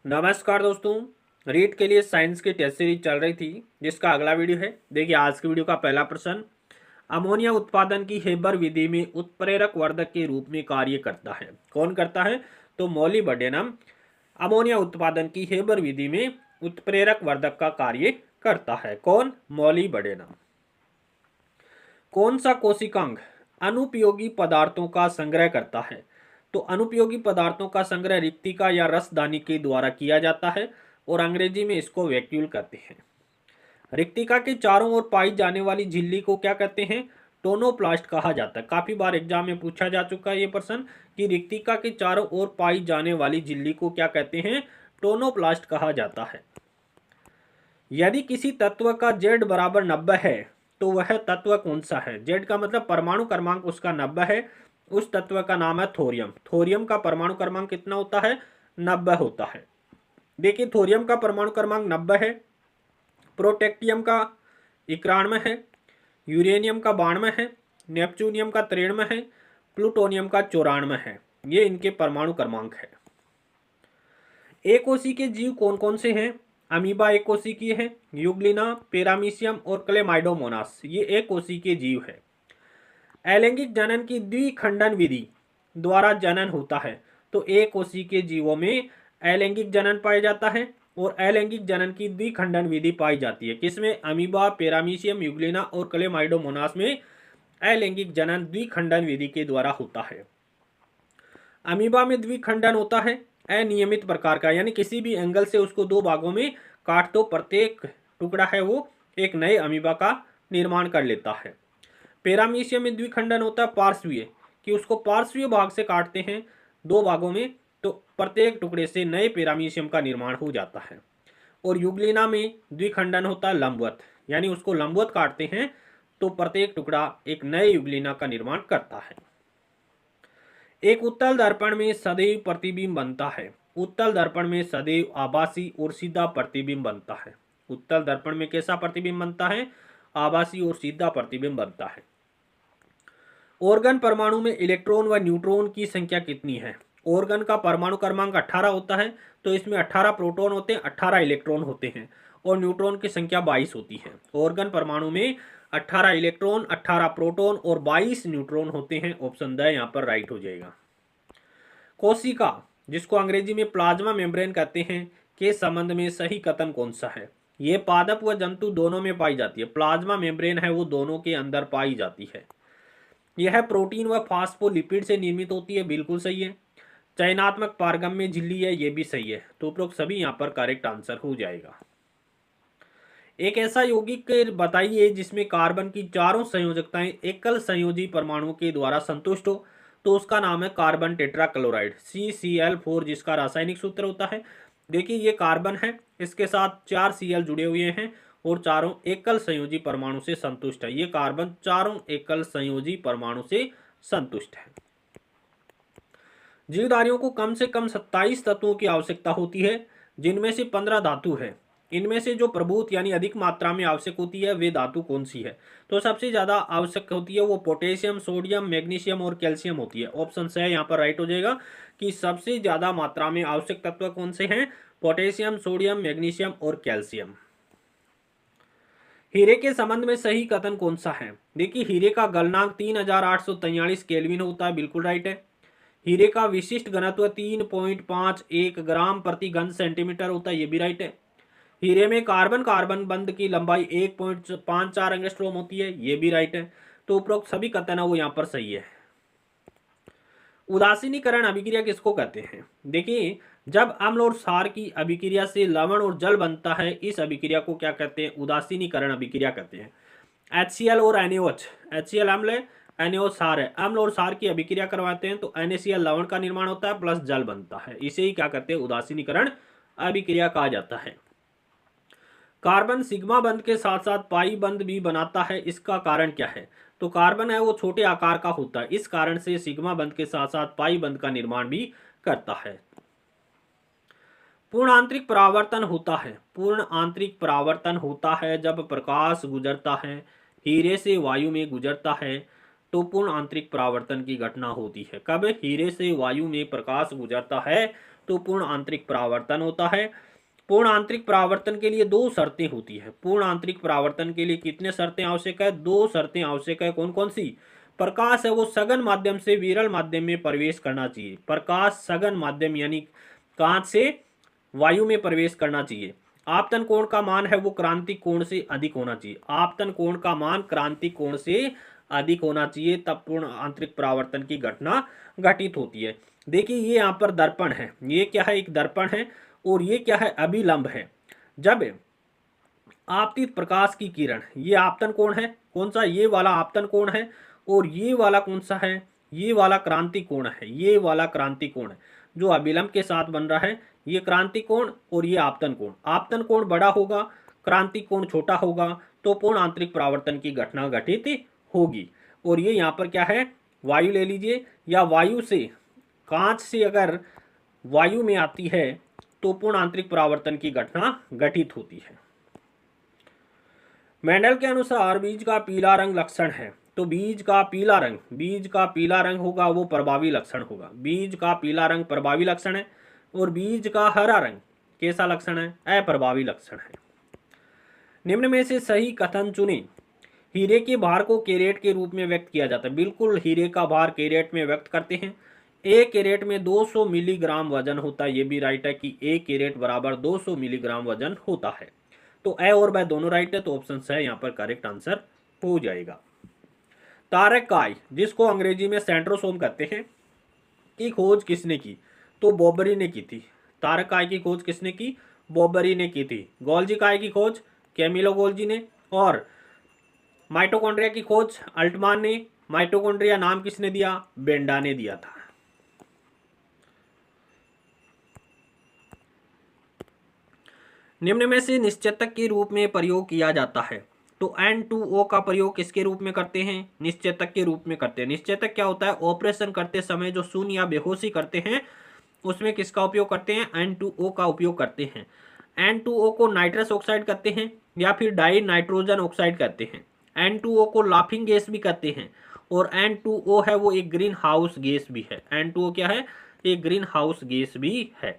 नमस्कार दोस्तों। रीट के लिए साइंस की टेस्ट सीरीज चल रही थी जिसका अगला वीडियो है। देखिए आज की वीडियो का पहला प्रश्न, अमोनिया उत्पादन की हेबर विधि में उत्प्रेरक वर्धक के रूप में कार्य करता है। कौन करता है? तो मोलिब्डेनम अमोनिया उत्पादन की हेबर विधि में उत्प्रेरक वर्धक का कार्य करता है। कौन? मोलिब्डेनम। कौन सा कोशिकांग अनुपयोगी पदार्थों का संग्रह करता है? तो अनुपयोगी पदार्थों का संग्रह रिक्तिका या रसदानी के द्वारा किया जाता है और अंग्रेजी में इसको वैक्यूल कहते हैं। रिक्तिका के चारों ओर पाई जाने वाली झिल्ली को क्या कहते हैं? टोनोप्लास्ट कहा जाता है। काफी बार एग्जाम में पूछा जा चुका है ये प्रश्न कि रिक्तिका के चारों ओर पाई जाने वाली झिल्ली को क्या कहते हैं? टोनोप्लास्ट कहा जाता है। यदि किसी तत्व का Z बराबर 90 है तो वह तत्व कौन सा है? Z का मतलब परमाणु क्रमांक उसका 90 है। उस तत्व का नाम है थोरियम। थोरियम का परमाणु क्रमांक कितना होता है? 90 होता है। देखिए थोरियम का परमाणु क्रमांक 90 है, प्रोटेक्टियम का 91 है, यूरेनियम का 92 है, नेपच्यूनियम का 93 है, प्लूटोनियम का 94 है। ये इनके परमाणु क्रमांक है। एकोशिकीय जीव कौन कौन से हैं? अमीबा एकोशिकीय है, यूग्लिना, पेरामीशियम और क्लेमाइडोमोनास ये एकोशिकीय जीव है। अलैंगिक जनन की द्विखंडन विधि द्वारा जनन होता है तो एकोशिकीय जीवों में अलैंगिक जनन पाया जाता है और अलैंगिक जनन की द्विखंडन विधि पाई जाती है। किसमें? अमीबा, पेरामीशियम, यूग्लिना और क्लेमाइडोमोनास में अलैंगिक जनन द्विखंडन विधि के द्वारा होता है। अमीबा में द्विखंडन होता है अनियमित प्रकार का, यानी किसी भी एंगल से उसको दो भागों में काट दो, प्रत्येक टुकड़ा है वो एक नए अमीबा का निर्माण कर लेता है। पेरामीशियम में द्विखंडन होता है पार्श्वीय, कि उसको पार्श्वीय भाग से काटते हैं दो भागों में तो प्रत्येक टुकड़े से नए पेरामीशियम का निर्माण हो जाता है। और यूग्लिना में द्विखंडन होता है लंबवत, यानी उसको लंबवत काटते हैं तो प्रत्येक टुकड़ा एक नए यूग्लिना का निर्माण करता है। एक उत्तल दर्पण में सदैव प्रतिबिंब बनता है। उत्तल दर्पण में सदैव आभासी और सीधा प्रतिबिंब बनता है। उत्तल दर्पण में कैसा प्रतिबिंब बनता है? आभासी और सीधा प्रतिबिंब बनता है। ऑर्गन परमाणु में इलेक्ट्रॉन व न्यूट्रॉन की संख्या कितनी है? ऑर्गन का परमाणु क्रमांक 18 होता है तो इसमें 18 प्रोटॉन होते हैं, 18 इलेक्ट्रॉन होते हैं और न्यूट्रॉन की संख्या 22 होती है। ऑर्गन परमाणु में 18 इलेक्ट्रॉन, 18 प्रोटॉन और 22 न्यूट्रॉन होते हैं। ऑप्शन द यहाँ पर राइट हो जाएगा। कोशिका, जिसको अंग्रेजी में प्लाज्मा मेम्ब्रेन कहते हैं, के संबंध में सही कथन कौन सा है? ये पादप व जंतु दोनों में पाई जाती है। प्लाज्मा मेम्ब्रेन है वो दोनों के अंदर पाई जाती है। यह प्रोटीन व फास्फोलिपिड से निर्मित होती है, बिल्कुल सही है। चयनात्मक पारगम्य झिल्ली है, ये भी सही है। तो उपरोक्त सभी यहाँ पर करेक्ट आंसर हो जाएगा। एक ऐसा यौगिक बताइए जिसमें कार्बन की चारों संयोजकताएं एकल संयोजी परमाणु के द्वारा संतुष्ट हो, तो उसका नाम है कार्बन टेट्राक्लोराइड CCl4, जिसका रासायनिक सूत्र होता है। देखिए ये कार्बन है, इसके साथ 4 Cl जुड़े हुए हैं और चारों एकल संयोजी परमाणु से संतुष्ट है। ये कार्बन चारों एकल संयोजी परमाणु से संतुष्ट है। जीवधारियों को कम से कम 27 तत्वों की आवश्यकता होती है, जिनमें से 15 धातु है। इनमें से जो प्रभुत यानी अधिक मात्रा में आवश्यक होती है वे धातु कौन सी है? तो सबसे ज्यादा आवश्यक होती है वो पोटेशियम, सोडियम, मैग्नीशियम और कैल्शियम होती है। ऑप्शन से यहाँ पर राइट हो जाएगा कि सबसे ज्यादा मात्रा में आवश्यक तत्व कौन से हैं? पोटेशियम, सोडियम, मैग्नीशियम और कैल्शियम। हीरे के संबंध में सही कथन कौन सा है? देखिए हीरे का गलनांक 3843 केल्विन होता है, बिल्कुल राइट है। हीरे का विशिष्ट घनत्व 3.51 ग्राम प्रति घन सेंटीमीटर होता है, ये भी राइट है। हीरे में कार्बन कार्बन बंध की लंबाई 1.54 एंगस्ट्रोम होती है, ये भी राइट है। तो उपरोक्त सभी कथन है वो यहाँ पर सही है। उदासीनीकरण अभिक्रिया किसको कहते हैं? देखिए जब अम्ल और क्षार की अभिक्रिया से लवण और जल बनता है, इस अभिक्रिया को क्या कहते हैं? उदासीनीकरण अभिक्रिया कहते हैं। HCl और NaOH, HCl अम्ल है, NaOH क्षार है। अम्ल और क्षार की अभिक्रिया करवाते हैं तो NaCl लवण का निर्माण होता है प्लस जल बनता है। इसे ही क्या कहते हैं? उदासीनीकरण अभिक्रिया कहा जाता है। कार्बन सिग्मा बंध के साथ साथ पाई बंध भी बनाता है, इसका कारण क्या है? तो कार्बन है वो छोटे आकार का होता है, इस कारण से सिग्मा बंध के साथ साथ पाई बंध का निर्माण भी करता है। पूर्ण आंतरिक परावर्तन होता है। पूर्ण आंतरिक परावर्तन होता है जब प्रकाश गुजरता है, हीरे से वायु में गुजरता है तो पूर्ण आंतरिक परावर्तन की घटना होती है। कब हीरे से वायु में प्रकाश गुजरता है तो पूर्ण आंतरिक परावर्तन होता है। पूर्ण आंतरिक परावर्तन के लिए दो शर्तें होती है। पूर्ण आंतरिक परावर्तन के लिए कितने शर्तें आवश्यक है? दो शर्तें आवश्यक है। कौन कौन सी? प्रकाश है वो सघन माध्यम से विरल माध्यम में प्रवेश करना चाहिए। प्रकाश सघन माध्यम यानी कांच से वायु में प्रवेश करना चाहिए। आपतन कोण का मान है वो क्रांतिक कोण से अधिक होना चाहिए। आपतन कोण का मान क्रांतिक कोण से अधिक होना चाहिए, तब पूर्ण आंतरिक परावर्तन की घटना घटित होती है। देखिए ये यहाँ पर दर्पण है, ये क्या है? एक दर्पण है। और ये क्या है? अभिलंब है। जब आपतित प्रकाश की किरण, ये आपतन कोण है, कौन सा? ये वाला आपतन कोण है। और ये वाला कौन सा है? ये वाला क्रांति कोण है। ये वाला क्रांति कोण है जो अभिलंब के साथ बन रहा है। ये क्रांति कोण और ये आपतन कोण। आपतन कोण बड़ा होगा, क्रांति कोण छोटा होगा, तो पूर्ण आंतरिक परावर्तन की घटना घटित होगी। और ये यहाँ पर क्या है? वायु ले लीजिए, या वायु से, कांच से अगर वायु में आती है तो पूर्ण आंतरिक परावर्तन की घटना घटित होती है। मेंडल के अनुसार बीज का पीला रंग लक्षण है, तो बीज का पीला रंग, बीज का पीला रंग होगा वो प्रभावी लक्षण होगा। बीज का पीला रंग प्रभावी लक्षण है। और बीज का हरा रंग कैसा लक्षण है? अप्रभावी लक्षण है। निम्न में से सही कथन चुने। हीरे के भार को कैरेट के रूप में व्यक्त किया जाता है। बिल्कुल हीरे का भार कैरेट में व्यक्त करते हैं। एक कैरेट में 200 मिलीग्राम वजन होता है। ये भी राइट है कि एक कैरेट बराबर 200 मिलीग्राम वजन होता है। तो ए और ब दोनों राइट है, तो ऑप्शन है यहाँ पर करेक्ट आंसर हो जाएगा। तारक काय, जिसको अंग्रेजी में सेंट्रोसोम कहते हैं, की खोज किसने की? तो बॉबरी ने की थी। तारक काय की खोज किसने की? बॉबरी ने की थी। गोल्जी काय की खोज कैमिलो गोल्जी ने। और माइटोकॉन्ड्रिया की खोज अल्टमान ने। माइटोकॉन्ड्रिया नाम किसने दिया? बेंडा ने दिया था। निम्न में से निश्चेतक के रूप में प्रयोग किया जाता है, तो N2O का प्रयोग किसके रूप में करते हैं? निश्चेतक के रूप में करते हैं। निश्चेतक क्या होता है? ऑपरेशन करते समय जो शून्य या बेहोशी करते हैं उसमें किसका उपयोग करते हैं? N2O का उपयोग करते हैं। N2O को नाइट्रस ऑक्साइड कहते हैं या फिर डाई नाइट्रोजन ऑक्साइड कहते हैं। N2O को लाफिंग गैस भी कहते हैं। और N2O है वो एक ग्रीन हाउस गैस भी है। N2O क्या है? एक ग्रीन हाउस गैस भी है।